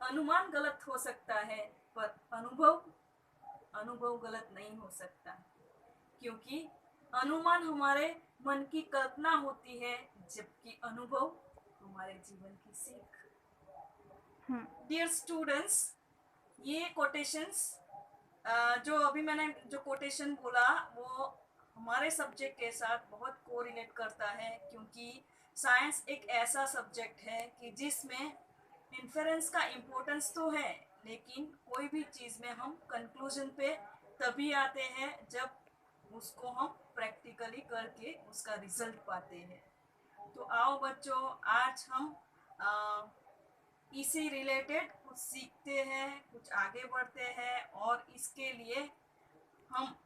अनुमान गलत हो सकता है, पर अनुभव अनुभव गलत नहीं हो सकता, क्योंकि अनुमान हमारे मन की कल्पना होती है, जबकि अनुभव हमारे जीवन की सीख। डियर स्टूडेंट्स, ये कोटेशंस जो अभी मैंने जो कोटेशन बोला वो हमारे सब्जेक्ट के साथ बहुत कोरिलेट करता है, क्योंकि साइंस एक ऐसा सब्जेक्ट है कि जिसमें इन्फेरेंस का इम्पोर्टेंस तो है, लेकिन कोई भी चीज़ में हम कंक्लूजन पे तभी आते हैं जब उसको हम प्रैक्टिकली करके उसका रिजल्ट पाते हैं। तो आओ बच्चों, आज हम इसी रिलेटेड कुछ सीखते हैं, कुछ आगे बढ़ते हैं, और इसके लिए हम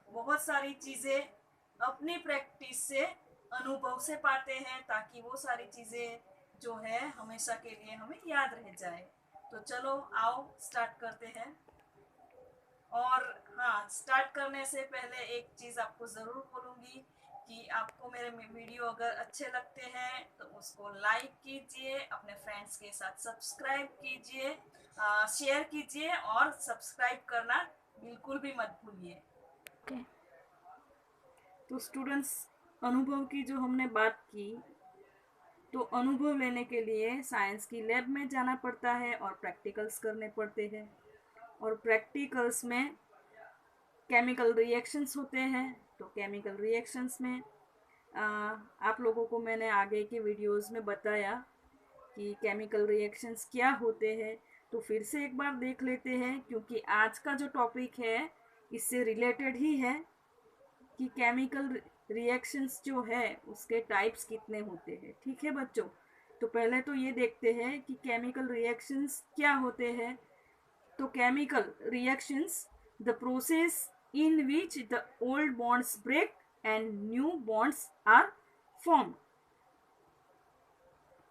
बहुत सारी चीज़ें अपनी प्रैक्टिस से, अनुभव से पाते हैं, ताकि वो सारी चीज़ें जो है हमेशा के लिए हमें याद रह जाए। तो चलो आओ स्टार्ट करते हैं। और हाँ, स्टार्ट करने से पहले एक चीज़ आपको ज़रूर बोलूँगी कि आपको मेरे वीडियो अगर अच्छे लगते हैं तो उसको लाइक कीजिए, अपने फ्रेंड्स के साथ सब्सक्राइब कीजिए, शेयर कीजिए, और सब्सक्राइब करना बिल्कुल भी मत भूलिए। तो स्टूडेंट्स, अनुभव की जो हमने बात की, तो अनुभव लेने के लिए साइंस की लैब में जाना पड़ता है और प्रैक्टिकल्स करने पड़ते हैं, और प्रैक्टिकल्स में केमिकल रिएक्शंस होते हैं। तो केमिकल रिएक्शंस में आप लोगों को मैंने आगे के वीडियोस में बताया कि केमिकल रिएक्शंस क्या होते हैं। तो फिर से एक बार देख लेते हैं, क्योंकि आज का जो टॉपिक है इससे रिलेटेड ही है कि केमिकल रिएक्शंस जो है उसके टाइप्स कितने होते हैं। ठीक है बच्चों, तो पहले तो ये देखते हैं कि केमिकल रिएक्शंस क्या होते हैं। तो chemical reactions, the process in which the old bonds break and new bonds are formed.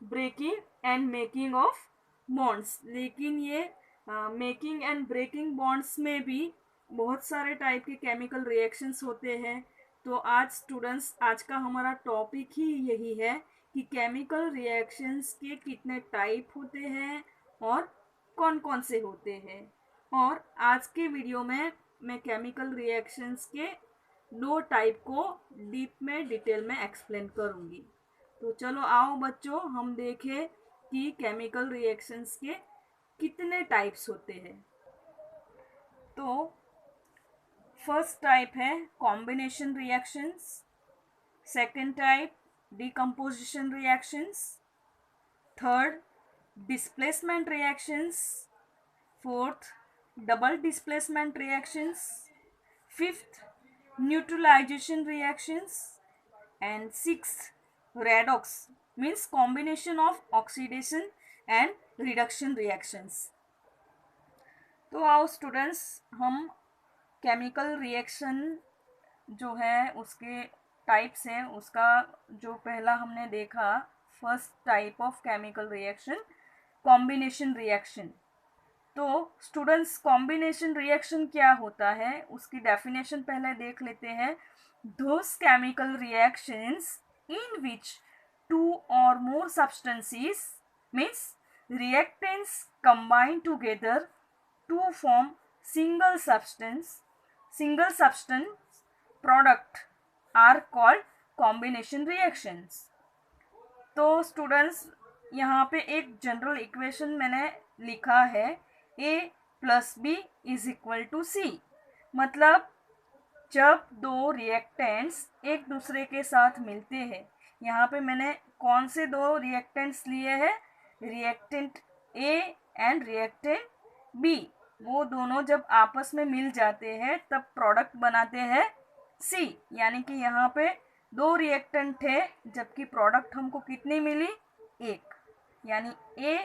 Breaking and making of bonds. लेकिन ये मेकिंग एंड ब्रेकिंग बॉन्ड्स में भी बहुत सारे टाइप के केमिकल रिएक्शंस होते हैं। तो आज स्टूडेंट्स, आज का हमारा टॉपिक ही यही है कि केमिकल रिएक्शंस के कितने टाइप होते हैं और कौन कौन से होते हैं। और आज के वीडियो में मैं केमिकल रिएक्शंस के 2 टाइप को डीप में डिटेल में एक्सप्लेन करूँगी। तो चलो आओ बच्चों, हम देखें कि केमिकल रिएक्शंस के कितने टाइप्स होते हैं। तो फर्स्ट टाइप है combination reactions, second type decomposition reactions, third displacement reactions, fourth double displacement reactions, fifth neutralization reactions, and sixth redox means combination of oxidation and reduction reactions। तो आओ students, हम chemical reaction जो है उसके types हैं, उसका जो पहला हमने देखा, first type of chemical reaction combination reaction. तो स्टूडेंट्स, कॉम्बिनेशन रिएक्शन क्या होता है उसकी डेफिनेशन पहले देख लेते हैं। Those chemical reactions in which 2 or more substances means reactants combine together to form single substance product are called combination reactions। तो स्टूडेंट्स, यहाँ पे एक जनरल इक्वेशन मैंने लिखा है, A+B = C। मतलब जब 2 रिएक्टेंट्स एक दूसरे के साथ मिलते हैं, यहाँ पे मैंने कौन से 2 रिएक्टेंट्स लिए हैं, reactant A and reactant B, वो दोनों जब आपस में मिल जाते हैं तब प्रोडक्ट बनाते हैं C। यानी कि यहाँ पे 2 रिएक्टेंट थे, जबकि प्रोडक्ट हमको कितनी मिली, 1। यानी A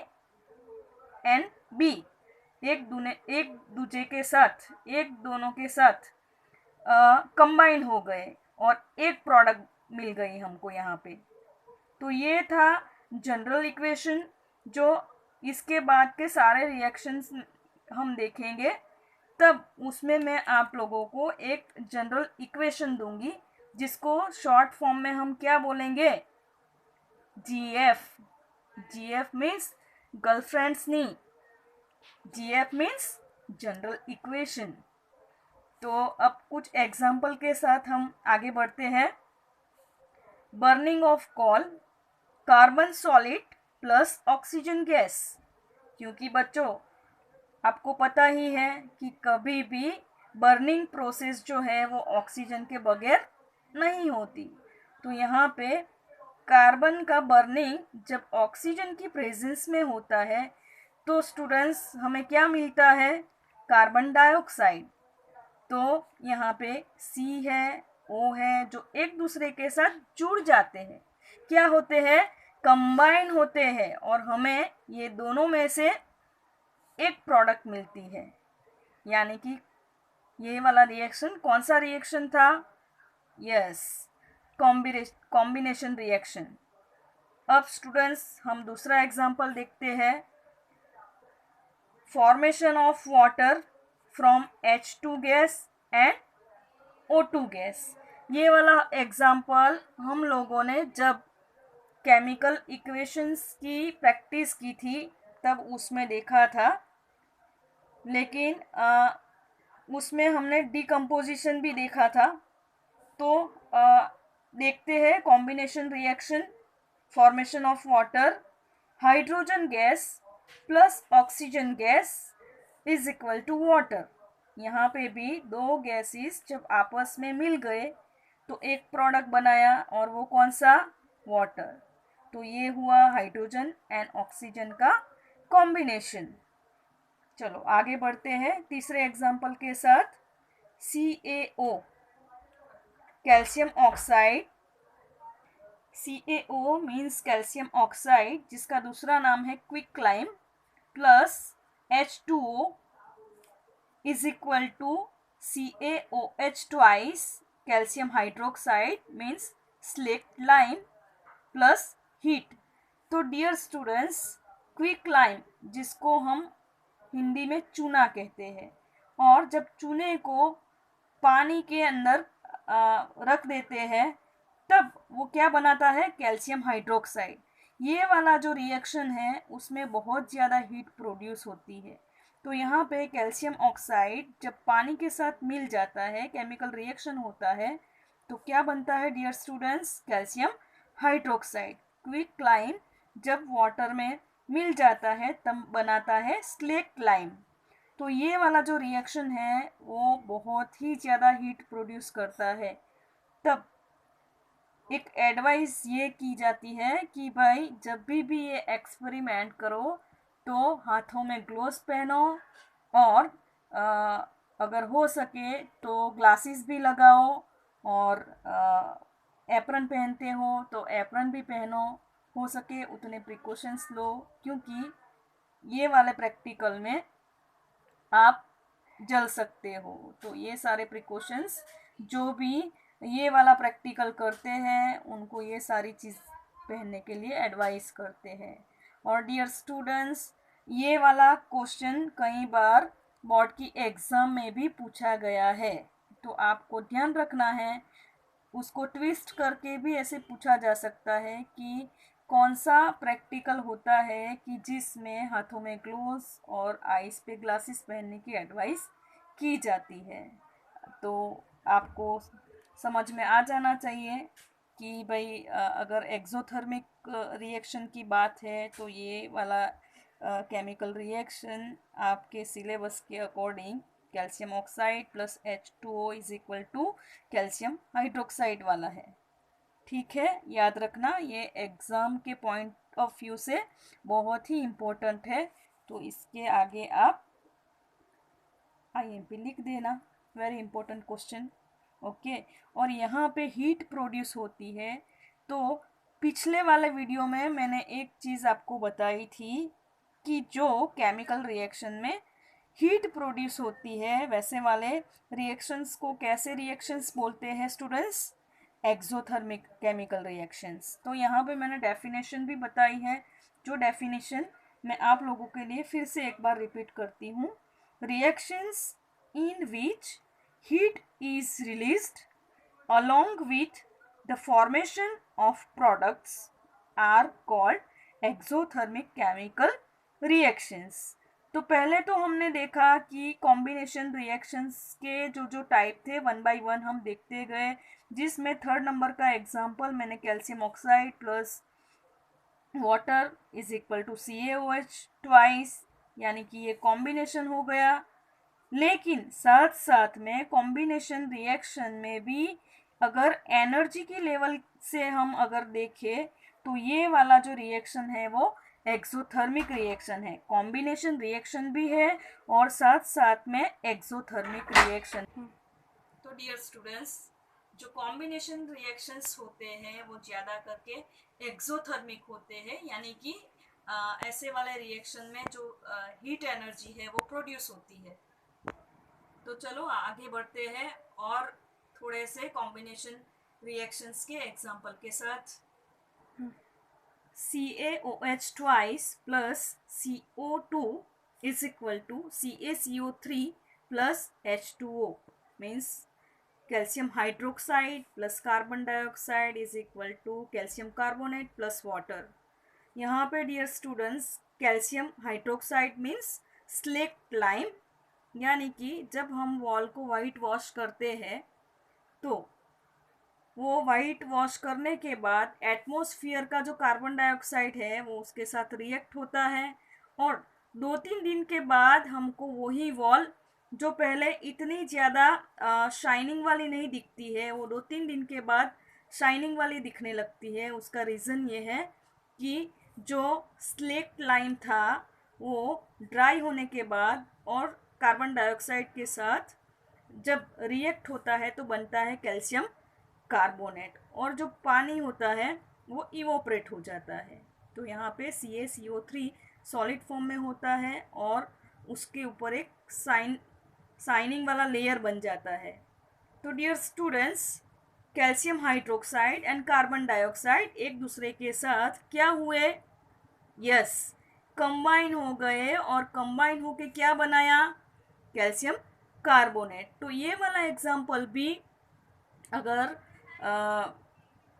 एंड B एक दूजे के साथ, एक दोनों के साथ कंबाइन हो गए और एक प्रोडक्ट मिल गई हमको यहाँ पे। तो ये था जनरल इक्वेशन। जो इसके बाद के सारे रिएक्शंस हम देखेंगे तब उसमें मैं आप लोगों को एक जनरल इक्वेशन दूंगी, जिसको शॉर्ट फॉर्म में हम क्या बोलेंगे, GF। GF मीन्स गर्लफ्रेंड्स नहीं, GF मीन्स जनरल इक्वेशन। तो अब कुछ एग्जाम्पल के साथ हम आगे बढ़ते हैं। Burning of coal, carbon solid plus oxygen gas. क्योंकि बच्चों आपको पता ही है कि कभी भी बर्निंग प्रोसेस जो है वो ऑक्सीजन के बगैर नहीं होती। तो यहाँ पे कार्बन का बर्निंग जब ऑक्सीजन की प्रेजेंस में होता है तो स्टूडेंट्स हमें क्या मिलता है, कार्बन डाइऑक्साइड। तो यहाँ पे C है, O है, जो एक दूसरे के साथ जुड़ जाते हैं, क्या होते हैं, कंबाइन होते हैं, और हमें ये दोनों में से एक प्रोडक्ट मिलती है। यानी कि ये वाला रिएक्शन कौन सा रिएक्शन था, यस, कॉम्बिनेशन रिएक्शन। अब स्टूडेंट्स हम दूसरा एग्जांपल देखते हैं। Formation of water from H2 gas and O2 gas. ये वाला एग्जांपल हम लोगों ने जब केमिकल इक्वेशंस की प्रैक्टिस की थी तब उसमें देखा था, लेकिन उसमें हमने डिकम्पोजिशन भी देखा था। तो देखते हैं combination reaction, formation of water, hydrogen gas plus oxygen gas is equal to water. यहाँ पे भी दो गैसेस जब आपस में मिल गए तो एक प्रोडक्ट बनाया, और वो कौन सा, वाटर। तो ये हुआ हाइड्रोजन एंड ऑक्सीजन का कॉम्बिनेशन। चलो आगे बढ़ते हैं तीसरे एग्जाम्पल के साथ। CaO, calcium oxide. CaO means calcium oxide, जिसका दूसरा नाम है quick lime, plus H2O is equal to CaOH twice calcium hydroxide means slaked lime plus heat. तो डियर स्टूडेंट्स, क्विक लाइम जिसको हम हिंदी में चूना कहते हैं, और जब चूने को पानी के अंदर रख देते हैं तब वो क्या बनाता है, कैल्शियम हाइड्रोक्साइड। ये वाला जो रिएक्शन है उसमें बहुत ज़्यादा हीट प्रोड्यूस होती है। तो यहाँ पे कैल्शियम ऑक्साइड जब पानी के साथ मिल जाता है, केमिकल रिएक्शन होता है, तो क्या बनता है dear students, calcium hydroxide. Quick lime जब वाटर में मिल जाता है तब बनाता है स्लेक्ट लाइम। तो ये वाला जो रिएक्शन है वो बहुत ही ज़्यादा हीट प्रोड्यूस करता है। तब एक एडवाइस ये की जाती है कि भाई जब भी ये एक्सपेरिमेंट करो तो हाथों में ग्लोव्स पहनो, और अगर हो सके तो ग्लासेस भी लगाओ, और एप्रन पहनते हो तो एप्रन भी पहनो, हो सके उतने प्रिकॉशंस लो, क्योंकि ये वाले प्रैक्टिकल में आप जल सकते हो। तो ये सारे प्रिकॉशंस जो भी ये वाला प्रैक्टिकल करते हैं उनको ये सारी चीज़ पहनने के लिए एडवाइस करते हैं। और डियर स्टूडेंट्स, ये वाला क्वेश्चन कई बार बोर्ड की एग्ज़ाम में भी पूछा गया है, तो आपको ध्यान रखना है। उसको ट्विस्ट करके भी ऐसे पूछा जा सकता है कि कौन सा प्रैक्टिकल होता है कि जिसमें हाथों में ग्लोव्स और आईज पे ग्लासेस पहनने की एडवाइस की जाती है। तो आपको समझ में आ जाना चाहिए कि भाई अगर एक्सोथर्मिक रिएक्शन की बात है तो ये वाला केमिकल रिएक्शन आपके सिलेबस के according calcium oxide plus H2O is equal to calcium hydroxide वाला है। ठीक है, याद रखना, ये एग्ज़ाम के पॉइंट ऑफ व्यू से बहुत ही इम्पोर्टेंट है। तो इसके आगे आप IMP लिख देना, वेरी इंपॉर्टेंट क्वेश्चन। ओके, और यहाँ पे हीट प्रोड्यूस होती है। तो पिछले वाले वीडियो में मैंने एक चीज़ आपको बताई थी कि जो केमिकल रिएक्शन में हीट प्रोड्यूस होती है वैसे वाले रिएक्शंस को कैसे रिएक्शंस बोलते हैं स्टूडेंट्स, एक्सोथर्मिक केमिकल रिएक्शंस। तो यहाँ पे मैंने डेफिनेशन भी बताई है, जो डेफिनेशन मैं आप लोगों के लिए फिर से एक बार रिपीट करती हूँ। Reactions in which heat is released along with the formation of products are called exothermic chemical reactions. तो पहले तो हमने देखा कि कॉम्बिनेशन रिएक्शंस के जो जो टाइप थे वन बाय वन हम देखते गए, जिसमें थर्ड नंबर का एग्जांपल मैंने calcium oxide plus water is equal to CaOH twice, यानी कि ये कॉम्बिनेशन हो गया। लेकिन साथ साथ में कॉम्बिनेशन रिएक्शन में भी अगर एनर्जी की लेवल से हम अगर देखें तो ये वाला जो रिएक्शन है वो एक्सोथर्मिक रिएक्शन है। कॉम्बिनेशन रिएक्शन भी है और साथ साथ में एक्सोथर्मिक रिएक्शन। तो डियर स्टूडेंट्स, जो कॉम्बिनेशन रिएक्शंस होते हैं वो ज़्यादा करके एक्सोथर्मिक होते हैं, यानी कि ऐसे वाले रिएक्शन में जो हीट एनर्जी है वो प्रोड्यूस होती है। तो चलो आगे बढ़ते हैं और थोड़े से कॉम्बिनेशन रिएक्शंस के एग्जांपल के साथ। CaOH twice plus CO2 is equal to CaCO3 plus H2O, means calcium hydroxide plus carbon dioxide is equal to calcium carbonate plus water। यहाँ पे dear students calcium hydroxide means slaked lime, यानी कि जब हम wall को white wash करते हैं तो वो वाइट वॉश करने के बाद एटमॉस्फेयर का जो कार्बन डाइऑक्साइड है वो उसके साथ रिएक्ट होता है, और 2-3 दिन के बाद हमको वही वॉल जो पहले इतनी ज़्यादा शाइनिंग वाली नहीं दिखती है वो 2-3 दिन के बाद शाइनिंग वाली दिखने लगती है। उसका रीज़न ये है कि जो स्लेक्ट लाइम था वो ड्राई होने के बाद और कार्बन डाइऑक्साइड के साथ जब रिएक्ट होता है तो बनता है कैल्शियम कार्बोनेट, और जो पानी होता है वो इवोपरेट हो जाता है। तो यहाँ पे CaCO3 सॉलिड फॉर्म में होता है और उसके ऊपर एक साइनिंग वाला लेयर बन जाता है। तो dear students, calcium hydroxide and carbon dioxide एक दूसरे के साथ क्या हुए? यस, कंबाइन हो गए, और कंबाइन होके क्या बनाया? Calcium carbonate. तो ये वाला एग्जाम्पल भी अगर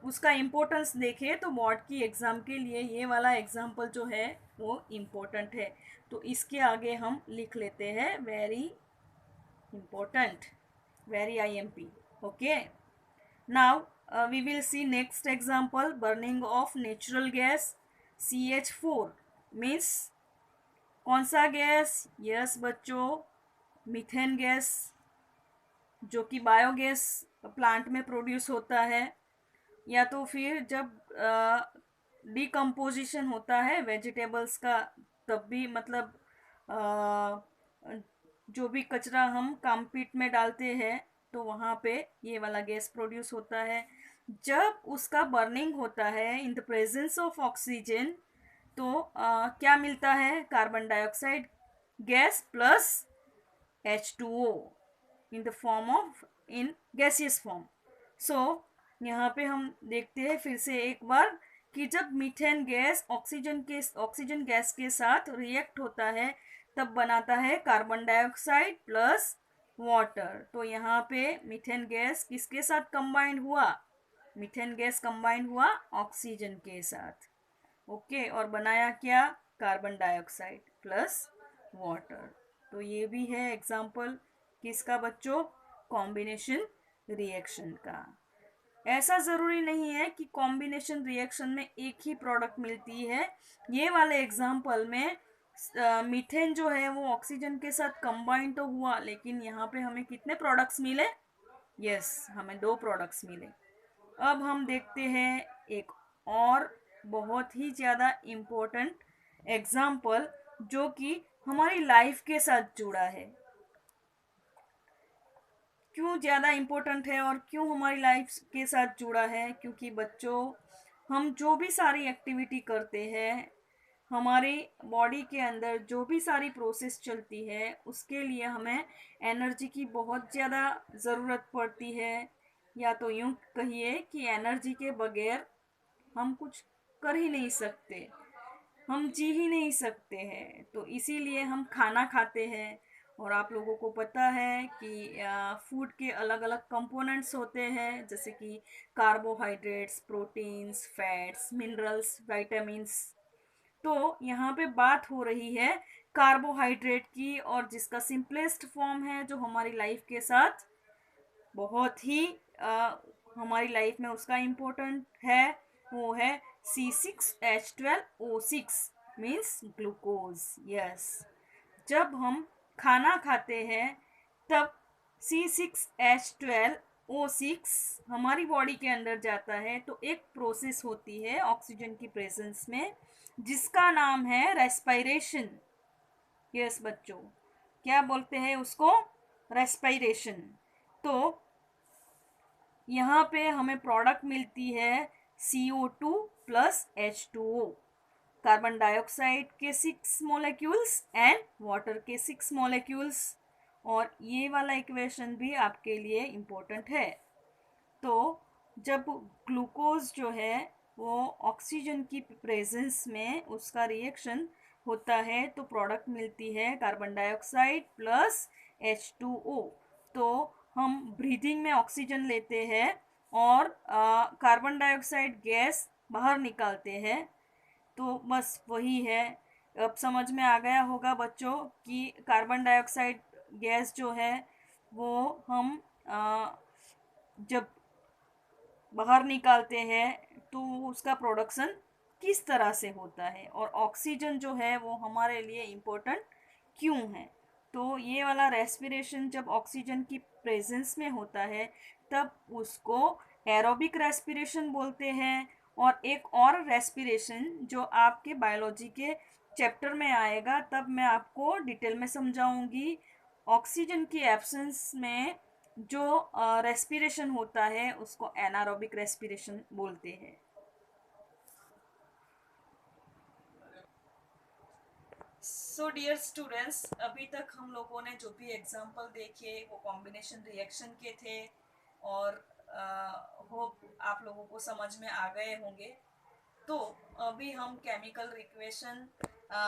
उसका इम्पोर्टेंस देखें तो बोर्ड की एग्ज़ाम के लिए ये वाला एग्जाम्पल जो है वो इम्पोर्टेंट है। तो इसके आगे हम लिख लेते हैं very important, very IMP। Okay, now we will see next example, burning of natural gas CH4 means कौन सा गैस? यस बच्चों, मीथेन गैस, जो कि बायोगैस प्लांट में प्रोड्यूस होता है, या तो फिर जब डिकम्पोजिशन होता है वेजिटेबल्स का तब भी, मतलब जो भी कचरा हम काम्पीट में डालते हैं तो वहाँ पे ये वाला गैस प्रोड्यूस होता है। जब उसका बर्निंग होता है in the presence of oxygen तो क्या मिलता है? Carbon dioxide gas plus H2O in the form of in gaseous form. So यहाँ पे हम देखते हैं फिर से एक बार कि जब मीथेन गैस ऑक्सीजन गैस के साथ रिएक्ट होता है तब बनाता है कार्बन डाइऑक्साइड प्लस वाटर। तो यहाँ पे मीथेन गैस किसके साथ कंबाइंड हुआ? मीथेन गैस कंबाइंड हुआ ऑक्सीजन के साथ। ओके, और बनाया क्या? Carbon dioxide plus water. तो ये भी है एग्जाम्पल किसका बच्चों? कॉम्बिनेशन रिएक्शन का। ऐसा ज़रूरी नहीं है कि कॉम्बिनेशन रिएक्शन में एक ही प्रोडक्ट मिलती है। ये वाले एग्जाम्पल में मीथेन जो है वो ऑक्सीजन के साथ कंबाइन तो हुआ, लेकिन यहाँ पे हमें कितने प्रोडक्ट्स मिले? यस, हमें 2 प्रोडक्ट्स मिले। अब हम देखते हैं एक और बहुत ही ज़्यादा इम्पोर्टेंट एग्जाम्पल जो कि हमारी लाइफ के साथ जुड़ा है। क्यों ज़्यादा इम्पोर्टेंट है और क्यों हमारी लाइफ के साथ जुड़ा है? क्योंकि बच्चों, हम जो भी सारी एक्टिविटी करते हैं, हमारे बॉडी के अंदर जो भी सारी प्रोसेस चलती है उसके लिए हमें एनर्जी की बहुत ज़्यादा ज़रूरत पड़ती है, या तो यूँ कहिए कि एनर्जी के बगैर हम कुछ कर ही नहीं सकते, हम जी ही नहीं सकते हैं। तो इसीलिए हम खाना खाते हैं, और आप लोगों को पता है कि फूड के अलग अलग कंपोनेंट्स होते हैं, जैसे कि carbohydrates, proteins, fats, minerals, vitamins. तो यहाँ पे बात हो रही है कार्बोहाइड्रेट की, और जिसका सिंपलेस्ट फॉर्म है जो हमारी लाइफ के साथ बहुत ही हमारी लाइफ में उसका इम्पोर्टेंट है, वो है C6H12O6 मीन्स ग्लूकोज। यस, जब हम खाना खाते हैं तब C6H12O6 हमारी बॉडी के अंदर जाता है, तो एक प्रोसेस होती है ऑक्सीजन की प्रेजेंस में जिसका नाम है रेस्पिरेशन। यस बच्चों, क्या बोलते हैं उसको? रेस्पिरेशन। तो यहाँ पे हमें प्रोडक्ट मिलती है CO2 plus H2O, carbon dioxide के 6 मॉलिक्यूल्स एंड वाटर के 6 मॉलिक्यूल्स। और ये वाला इक्वेशन भी आपके लिए इम्पोर्टेंट है। तो जब ग्लूकोज जो है वो ऑक्सीजन की प्रेजेंस में उसका रिएक्शन होता है तो प्रोडक्ट मिलती है कार्बन डाइऑक्साइड प्लस H2O। तो हम ब्रीदिंग में ऑक्सीजन लेते हैं और कार्बन डाइऑक्साइड गैस बाहर निकालते हैं। तो बस वही है। अब समझ में आ गया होगा बच्चों कि कार्बन डाइऑक्साइड गैस जो है वो हम जब बाहर निकालते हैं तो उसका प्रोडक्शन किस तरह से होता है, और ऑक्सीजन जो है वो हमारे लिए इम्पोर्टेंट क्यों है। तो ये वाला रेस्पिरेशन जब ऑक्सीजन की प्रेजेंस में होता है तब उसको एरोबिक रेस्पिरेशन बोलते हैं। और एक और रेस्पिरेशन जो आपके बायोलॉजी के चैप्टर में आएगा तब मैं आपको डिटेल में समझाऊंगी। ऑक्सीजन की एब्सेंस में जो रेस्पिरेशन होता है उसको एनारोबिक रेस्पिरेशन बोलते हैं। सो डियर स्टूडेंट्स, अभी तक हम लोगों ने जो भी एग्जाम्पल देखे वो कॉम्बिनेशन रिएक्शन के थे, और होप आप लोगों को समझ में आ गए होंगे। तो अभी हम केमिकल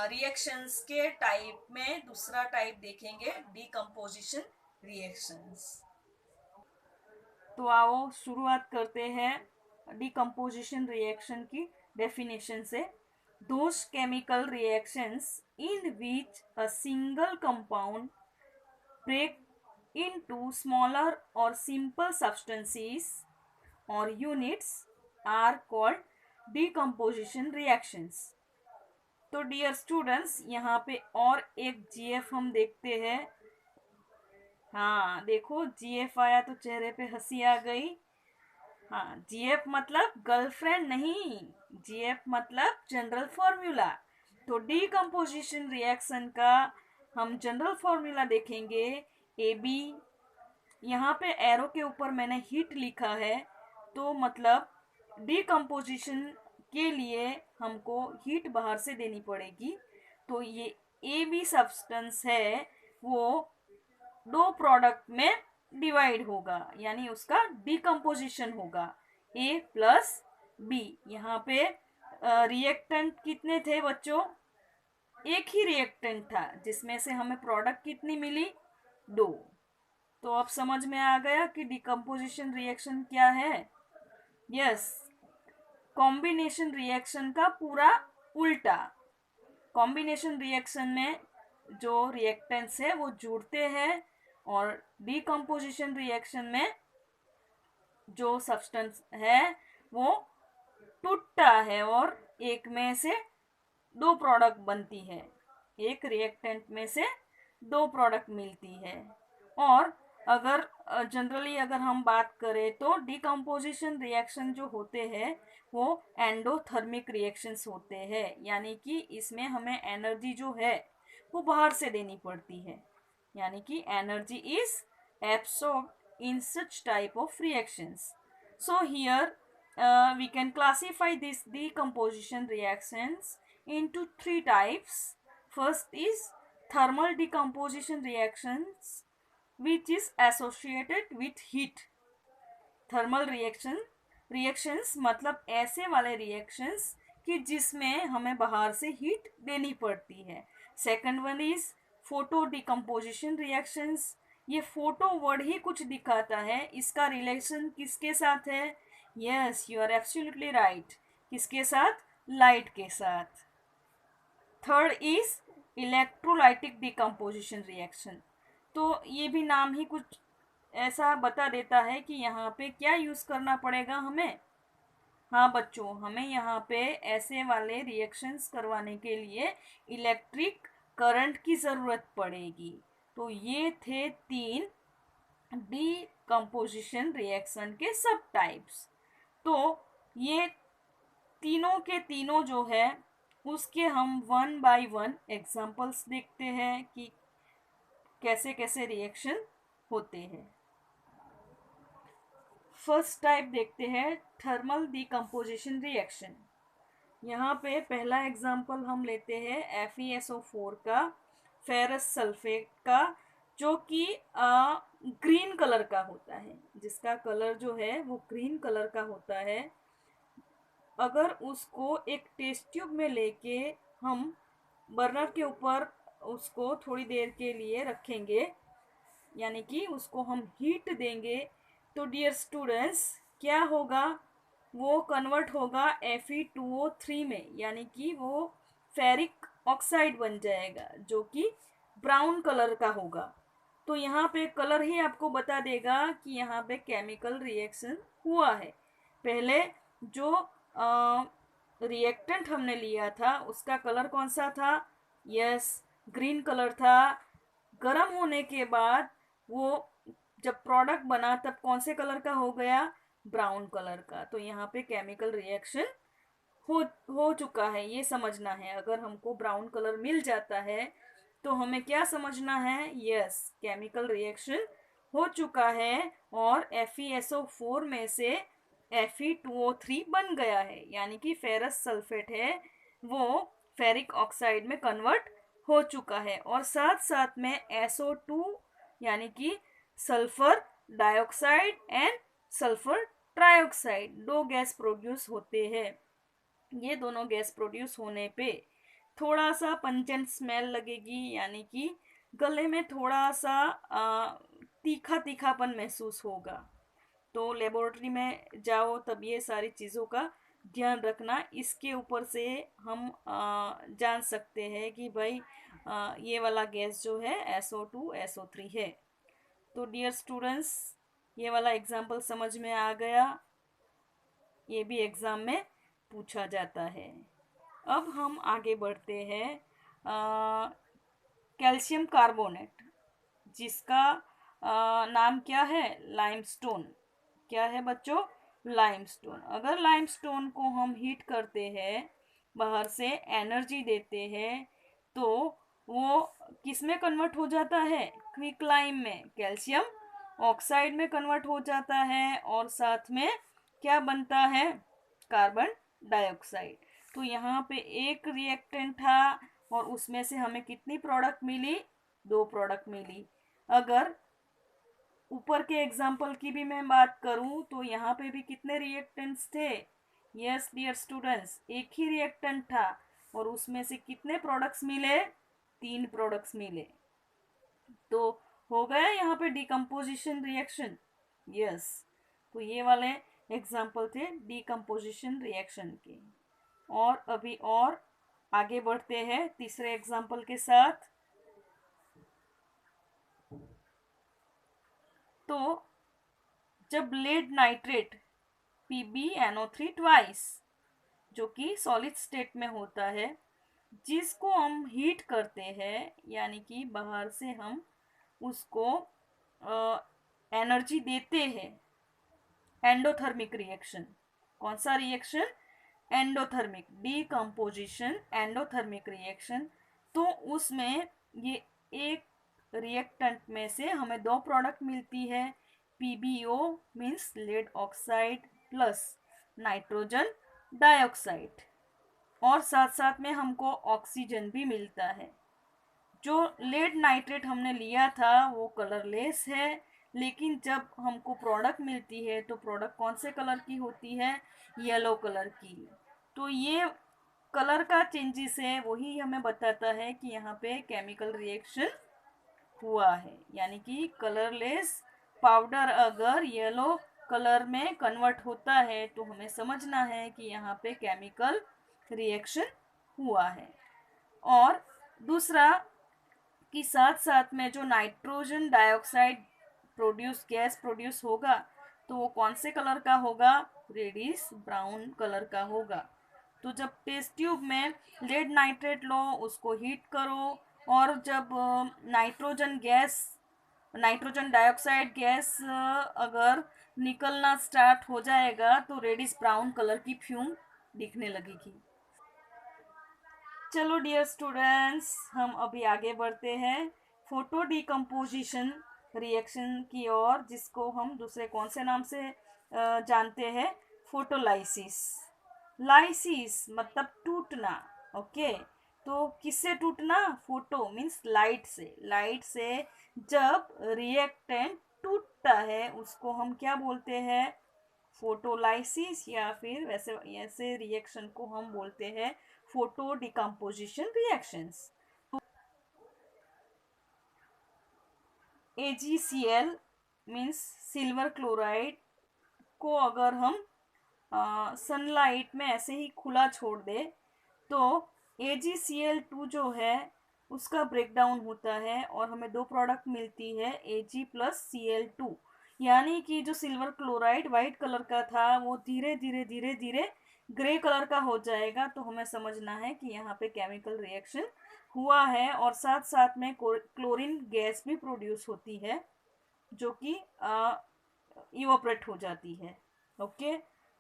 रिएक्शंस के टाइप में दूसरा टाइप देखेंगे, डीकम्पोजिशन रिएक्शंस। तो आओ शुरुआत करते हैं डीकम्पोजिशन रिएक्शन की डेफिनेशन से। Those chemical reactions in which a single compound break into smaller or simple substances or units are called decomposition reactions। तो डियर स्टूडेंट्स, यहाँ पे और एक GF हम देखते हैं। हाँ देखो, GF आया तो चेहरे पे हंसी आ गई। हाँ, GF मतलब गर्लफ्रेंड नहीं, GF मतलब जनरल फॉर्मूला। तो डीकम्पोजिशन रिएक्शन का हम जनरल फॉर्मूला देखेंगे। AB, यहाँ पे एरो के ऊपर मैंने हीट लिखा है, तो मतलब डीकम्पोजिशन के लिए हमको हीट बाहर से देनी पड़ेगी। तो ये AB सब्सटेंस है वो दो प्रोडक्ट में डिवाइड होगा, यानी उसका डीकम्पोजिशन होगा A प्लस B। यहाँ पे रिएक्टेंट कितने थे बच्चों? एक ही रिएक्टेंट था जिसमें से हमें प्रोडक्ट कितनी मिली? 2। तो अब समझ में आ गया कि डीकम्पोजिशन रिएक्शन क्या है। यस, कॉम्बिनेशन रिएक्शन का पूरा उल्टा। कॉम्बिनेशन रिएक्शन में जो रिएक्टेंट्स है वो जुड़ते हैं, और डीकम्पोजिशन रिएक्शन में जो सब्सटेंस है वो टूटता है और एक में से 2 प्रोडक्ट बनती है, एक रिएक्टेंट में से 2 प्रोडक्ट मिलती है। और अगर जनरली अगर हम बात करें तो डीकम्पोजिशन रिएक्शन जो होते हैं वो एंडोथर्मिक रिएक्शंस होते हैं, यानी कि इसमें हमें एनर्जी जो है वो बाहर से देनी पड़ती है, यानी कि energy is absorb in such type of reactions. So here we can classify these decomposition reactions into 3 types. First is thermal decomposition reactions which is associated with heat. Thermal reactions मतलब ऐसे वाले reactions कि जिसमें हमें बाहर से heat देनी पड़ती है। Second one is photo decomposition reactions. ये फोटो वर्ड ही कुछ दिखाता है, इसका रिलेशन किसके साथ है? Yes, you are absolutely right, किसके साथ? लाइट के साथ। Third is electrolytic decomposition reaction. तो ये भी नाम ही कुछ ऐसा बता देता है कि यहाँ पे क्या यूज़ करना पड़ेगा हमें। हाँ बच्चों, हमें यहाँ पे ऐसे वाले रिएक्शंस करवाने के लिए इलेक्ट्रिक करंट की ज़रूरत पड़ेगी। तो ये थे 3 डीकम्पोजिशन रिएक्शन के सब टाइप्स। तो ये तीनों के तीनों जो है उसके हम 1 बाय 1 एग्जांपल्स देखते हैं कि कैसे कैसे रिएक्शन होते हैं। फर्स्ट टाइप देखते हैं थर्मल डिकम्पोजिशन रिएक्शन। यहाँ पे पहला एग्जांपल हम लेते हैं FeSO4 का, फेरस सल्फेट का, जो कि ग्रीन कलर का होता है, जिसका कलर जो है वो ग्रीन कलर का होता है। अगर उसको एक टेस्ट ट्यूब में लेके हम बर्नर के ऊपर उसको थोड़ी देर के लिए रखेंगे, यानी कि उसको हम हीट देंगे, तो डियर स्टूडेंट्स क्या होगा, वो कन्वर्ट होगा Fe2O3 में, यानी कि वो फेरिक ऑक्साइड बन जाएगा जो कि ब्राउन कलर का होगा। तो यहाँ पे कलर ही आपको बता देगा कि यहाँ पे केमिकल रिएक्शन हुआ है। पहले जो रिएक्टेंट हमने लिया था उसका कलर कौन सा था, यस ग्रीन कलर था। गर्म होने के बाद वो जब प्रोडक्ट बना तब कौन से कलर का हो गया, ब्राउन कलर का। तो यहाँ पे केमिकल रिएक्शन हो चुका है, ये समझना है। अगर हमको ब्राउन कलर मिल जाता है तो हमें क्या समझना है, यस केमिकल रिएक्शन हो चुका है और FeSO4 में से Fe2O3 बन गया है, यानी कि फेरस सल्फेट है वो फेरिक ऑक्साइड में कन्वर्ट हो चुका है। और साथ साथ में SO2 यानी कि sulphur dioxide and sulphur trioxide, 2 gas produce होते हैं। ये दोनों गैस प्रोड्यूस होने पे थोड़ा सा पंचेंट स्मेल लगेगी, यानी कि गले में थोड़ा सा तीखा तीखापन महसूस होगा। तो लेबोरेटरी में जाओ तब ये सारी चीज़ों का ध्यान रखना। इसके ऊपर से हम जान सकते हैं कि भाई ये वाला गैस जो है SO2 SO3 है। तो डियर स्टूडेंट्स, ये वाला एग्जाम्पल समझ में आ गया, ये भी एग्ज़ाम में पूछा जाता है। अब हम आगे बढ़ते हैं कैल्शियम कार्बोनेट, जिसका नाम क्या है, लाइमस्टोन। क्या है बच्चों, लाइमस्टोन। अगर लाइमस्टोन को हम हीट करते हैं, बाहर से एनर्जी देते हैं, तो वो किस में कन्वर्ट हो जाता है, क्विकलाइम में, कैल्शियम ऑक्साइड में कन्वर्ट हो जाता है। और साथ में क्या बनता है, कार्बन डाइऑक्साइड। तो यहाँ पे एक रिएक्टेंट था और उसमें से हमें कितनी प्रोडक्ट मिली, 2 प्रोडक्ट मिली। अगर ऊपर के एग्जाम्पल की भी मैं बात करूं तो यहाँ पे भी कितने रिएक्टेंट्स थे, यस डियर स्टूडेंट्स एक ही रिएक्टेंट था और उसमें से कितने प्रोडक्ट्स मिले, 3 प्रोडक्ट्स मिले। तो हो गया यहाँ पे डिकम्पोजिशन रिएक्शन, यस। तो ये वाले एग्जाम्पल थे डिकम्पोजिशन रिएक्शन के। और अभी और आगे बढ़ते हैं तीसरे एग्जाम्पल के साथ। तो जब लेड नाइट्रेट PbNO3 ट्वाइस, जो कि सॉलिड स्टेट में होता है, जिसको हम हीट करते हैं, यानी कि बाहर से हम उसको एनर्जी देते हैं, एंडोथर्मिक रिएक्शन। कौन सा reaction, endothermic, decomposition endothermic reaction. तो उसमें ये एक रिएक्टेंट में से हमें 2 प्रोडक्ट मिलती है, PbO means lead oxide plus nitrogen dioxide, और साथ साथ में हमको ऑक्सीजन भी मिलता है। जो लेड नाइट्रेट हमने लिया था वो कलरलेस है, लेकिन जब हमको प्रोडक्ट मिलती है तो प्रोडक्ट कौन से कलर की होती है, येलो कलर की। तो ये कलर का चेंजेस है, वही हमें बताता है कि यहाँ पे केमिकल रिएक्शन हुआ है। यानी कि कलरलेस पाउडर अगर येलो कलर में कन्वर्ट होता है तो हमें समझना है कि यहाँ पे केमिकल रिएक्शन हुआ है। और दूसरा कि साथ साथ में जो नाइट्रोजन डाइऑक्साइड गैस प्रोड्यूस होगा तो वो कौन से कलर का होगा, रेडिश ब्राउन कलर का होगा। तो जब टेस्ट ट्यूब में लेड नाइट्रेट लो, उसको हीट करो, और जब नाइट्रोजन डाइऑक्साइड गैस अगर निकलना स्टार्ट हो जाएगा तो रेडिश ब्राउन कलर की फ्यूम दिखने लगेगी। चलो डियर स्टूडेंट्स, हम अभी आगे बढ़ते हैं फोटो डिकम्पोजिशन रिएक्शन की ओर, जिसको हम दूसरे कौन से नाम से जानते हैं, फोटोलाइसिस। लाइसिस मतलब टूटना। ओके, तो किससे टूटना, फोटो मीन्स लाइट से। लाइट से जब रिएक्टेंट टूटता है उसको हम क्या बोलते हैं, फोटोलाइसिस, या फिर वैसे ऐसे रिएक्शन को हम बोलते हैं photo decomposition reactions. AgCl means silver chloride को अगर हम सनलाइट में ऐसे ही खुला छोड़ दे तो AgCl2 जो है उसका ब्रेकडाउन होता है और हमें दो प्रोडक्ट मिलती है Ag+Cl2। यानी कि जो सिल्वर क्लोराइड वाइट कलर का था वो धीरे धीरे धीरे धीरे ग्रे कलर का हो जाएगा। तो हमें समझना है कि यहाँ पे केमिकल रिएक्शन हुआ है और साथ साथ में क्लोरीन गैस भी प्रोड्यूस होती है जो कि इवोपरेट हो जाती है। ओके,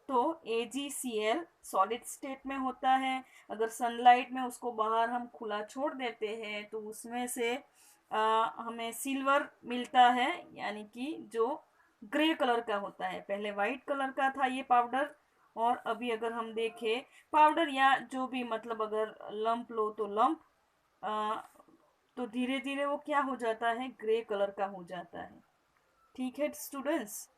तो AgCl सॉलिड स्टेट में होता है। अगर सनलाइट में उसको बाहर हम खुला छोड़ देते हैं तो उसमें से हमें सिल्वर मिलता है, यानी कि जो ग्रे कलर का होता है। पहले वाइट कलर का था ये पाउडर, और अभी अगर हम देखें पाउडर या जो भी मतलब अगर लंप लो तो लंप, तो धीरे धीरे वो क्या हो जाता है, ग्रे कलर का हो जाता है। ठीक है स्टूडेंट्स,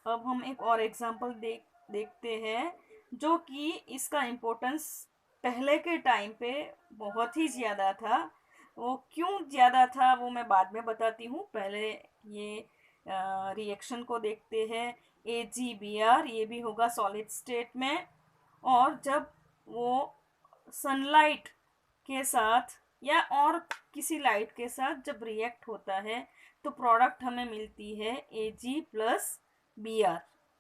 अब हम एक और एग्जांपल देखते हैं जो कि इसका इम्पोर्टेंस पहले के टाइम पे बहुत ही ज़्यादा था। वो क्यों ज़्यादा था वो मैं बाद में बताती हूँ, पहले ये रिएक्शन को देखते हैं। AgBr ये भी होगा सॉलिड स्टेट में, और जब वो सनलाइट के साथ या और किसी लाइट के साथ जब रिएक्ट होता है तो प्रोडक्ट हमें मिलती है Ag+Br,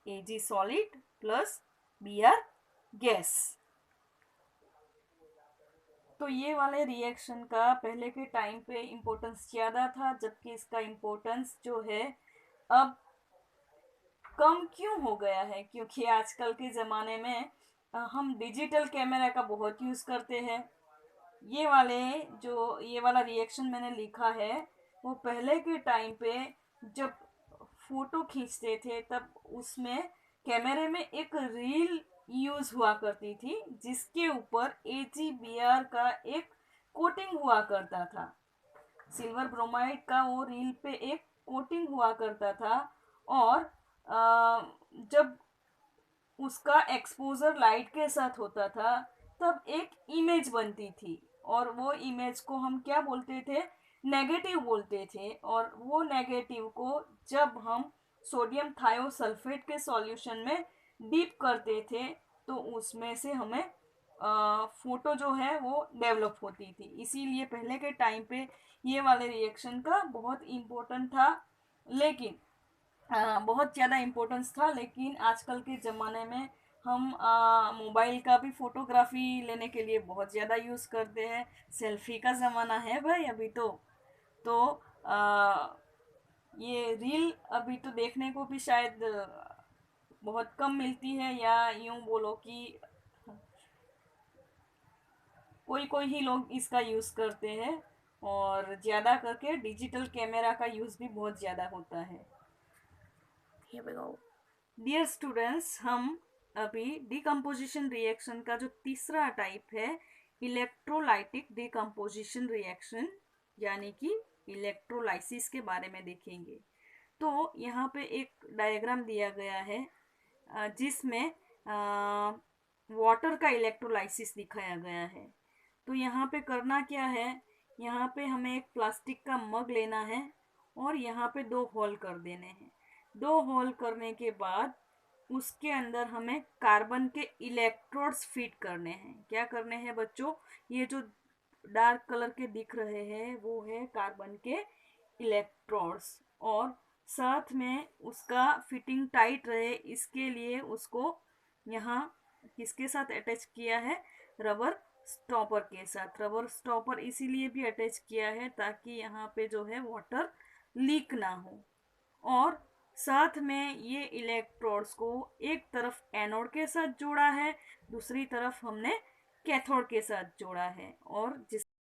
Ag solid plus Br gas. तो ये वाले रिएक्शन का पहले के टाइम पे इम्पोर्टेंस ज़्यादा था, जबकि इसका इम्पोर्टेंस जो है अब कम क्यों हो गया है, क्योंकि आजकल के ज़माने में हम डिजिटल कैमरा का बहुत यूज़ करते हैं। ये वाला रिएक्शन मैंने लिखा है वो पहले के टाइम पे जब फोटो खींचते थे तब उसमें कैमरे में एक रील यूज हुआ करती थी जिसके ऊपर AgBr का एक कोटिंग हुआ करता था। सिल्वर ब्रोमाइड का वो रील पे एक कोटिंग हुआ करता था, और जब उसका एक्सपोजर लाइट के साथ होता था तब एक इमेज बनती थी, और वो इमेज को हम क्या बोलते थे, नेगेटिव बोलते थे। और वो नेगेटिव को जब हम सोडियम थायोसल्फेट के सॉल्यूशन में डीप करते थे तो उसमें से हमें फोटो जो है वो डेवलप होती थी। इसीलिए पहले के टाइम पे ये वाले रिएक्शन का बहुत इम्पोर्टेंट था, लेकिन बहुत ज़्यादा इम्पोर्टेंस था। लेकिन आजकल के ज़माने में हम मोबाइल का भी फोटोग्राफी लेने के लिए बहुत ज़्यादा यूज़ करते हैं। सेल्फी का ज़माना है भाई अभी तो ये रील अभी तो देखने को भी शायद बहुत कम मिलती है, या यूं बोलो कि कोई कोई ही लोग इसका यूज़ करते हैं, और ज़्यादा करके डिजिटल कैमरा का यूज़ भी बहुत ज़्यादा होता है। डियर स्टूडेंट्स, हम अभी डिकम्पोजिशन रिएक्शन का जो तीसरा टाइप है, इलेक्ट्रोलाइटिक डिकम्पोजिशन रिएक्शन यानी कि इलेक्ट्रोलाइसिस के बारे में देखेंगे। तो यहाँ पे एक डायग्राम दिया गया है जिसमें वाटर का इलेक्ट्रोलाइसिस दिखाया गया है। तो यहाँ पे करना क्या है, यहाँ पे हमें एक प्लास्टिक का मग लेना है और यहाँ पे 2 होल कर देने हैं। 2 होल करने के बाद उसके अंदर हमें कार्बन के इलेक्ट्रोड्स फिट करने हैं। क्या करने हैं बच्चों? ये जो डार्क कलर के दिख रहे हैं वो है कार्बन के इलेक्ट्रोड्स, और साथ में उसका फिटिंग टाइट रहे इसके लिए उसको यहाँ किसके साथ अटैच किया है? रबर स्टॉपर के साथ। रबर स्टॉपर इसीलिए भी अटैच किया है ताकि यहाँ पे जो है वाटर लीक ना हो। और साथ में ये इलेक्ट्रोड्स को एक तरफ एनोड के साथ जोड़ा है, दूसरी तरफ हमने कैथोड के साथ जोड़ा है, और जिस